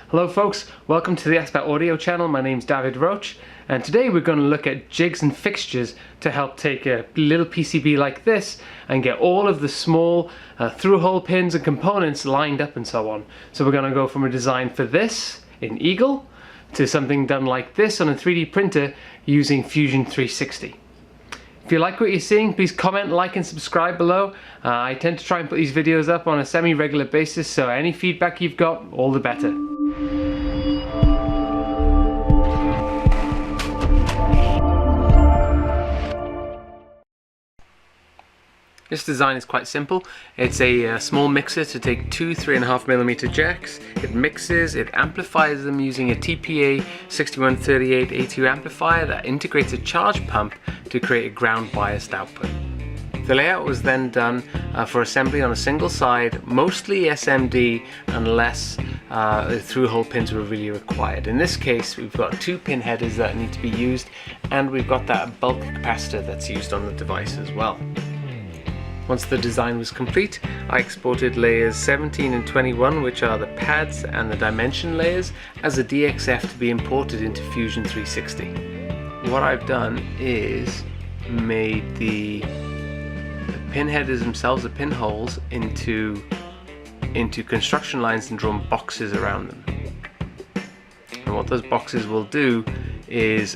Hello folks, welcome to the Expert Audio channel. My name's David Roach, and today we're going to look at jigs and fixtures to help take a little PCB like this and get all of the small through-hole pins and components lined up and so on. So we're going to go from a design for this in Eagle to something done like this on a 3D printer using Fusion 360. If you like what you're seeing, please comment, like and subscribe below. I tend to try and put these videos up on a semi-regular basis, so any feedback you've got, all the better. This design is quite simple. It's a small mixer to take two 3.5mm jacks. It mixes, it amplifies them using a TPA 6138A2 amplifier that integrates a charge pump to create a ground biased output. The layout was then done for assembly on a single side, mostly SMD unless through-hole pins were really required. In this case we've got two pin headers that need to be used, and we've got that bulk capacitor that's used on the device as well. Once the design was complete, I exported layers 17 and 21, which are the pads and the dimension layers, as a DXF to be imported into Fusion 360. What I've done is made the pin headers themselves, the pinholes, into construction lines and drawn boxes around them. And what those boxes will do is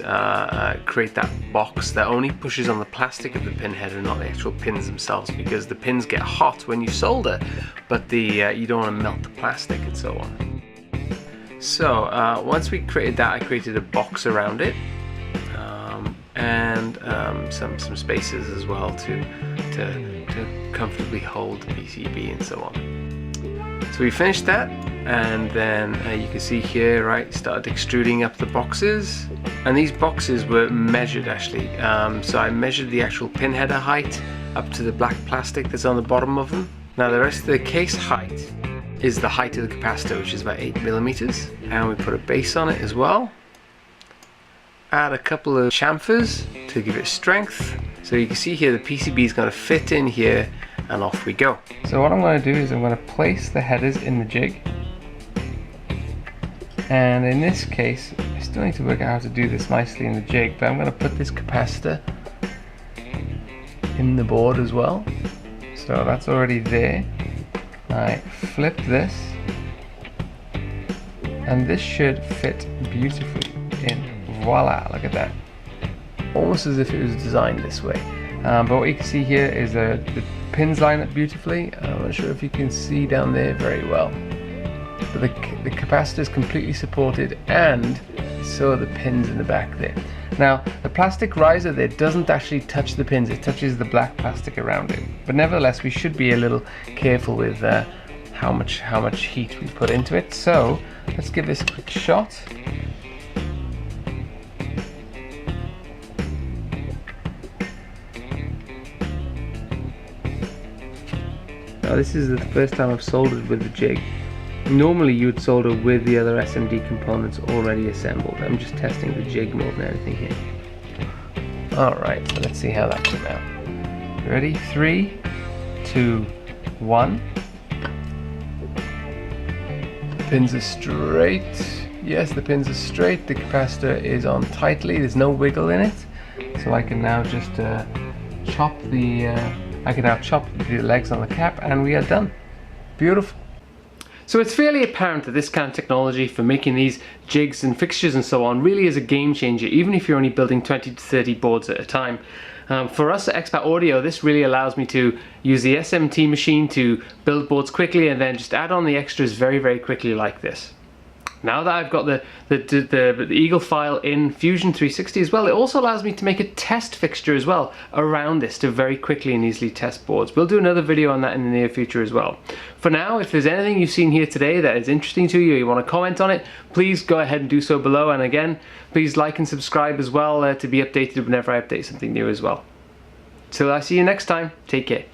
create that box that only pushes on the plastic of the pin header, not the actual pins themselves, because the pins get hot when you solder, but you don't want to melt the plastic and so on. So once we created that, I created a box around it, and some spaces as well to comfortably hold the PCB and so on. So we finished that, and then you can see here, right, started extruding up the boxes, and these boxes were measured actually. So I measured the actual pin header height up to the black plastic that's on the bottom of them. Now the rest of the case height is the height of the capacitor, which is about 8mm, and we put a base on it as well. Add a couple of chamfers to give it strength. So you can see here the PCB is going to fit in here, and off we go. So what I'm going to do is I'm going to place the headers in the jig, and in this case I still need to work out how to do this nicely in the jig, but I'm going to put this capacitor in the board as well. So that's already there. I flip this, and this should fit beautifully in. Voila, look at that. Almost as if it was designed this way. But what you can see here is the pins line up beautifully. I'm not sure if you can see down there very well. But the capacitor is completely supported, and so are the pins in the back there. Now the plastic riser there doesn't actually touch the pins, it touches the black plastic around it. But nevertheless we should be a little careful with how much heat we put into it. So let's give this a quick shot. Now this is the first time I've soldered with the jig. Normally you would solder with the other SMD components already assembled. I'm just testing the jig more than anything here. Alright, so let's see how that came out. Ready? 3, 2, 1. The pins are straight. Yes, the pins are straight. The capacitor is on tightly. There's no wiggle in it. So I can now just chop the legs on the cap, and we are done. Beautiful. So it's fairly apparent that this kind of technology for making these jigs and fixtures and so on really is a game changer, even if you're only building 20 to 30 boards at a time. For us at Expert Audio, this really allows me to use the SMT machine to build boards quickly and then just add on the extras very, very quickly like this. Now that I've got the Eagle file in Fusion 360 as well, it also allows me to make a test fixture as well around this to very quickly and easily test boards. We'll do another video on that in the near future as well. For now, if there's anything you've seen here today that is interesting to you, or you want to comment on it, please go ahead and do so below. And again, please like and subscribe as well to be updated whenever I update something new as well. Till I see you next time, take care.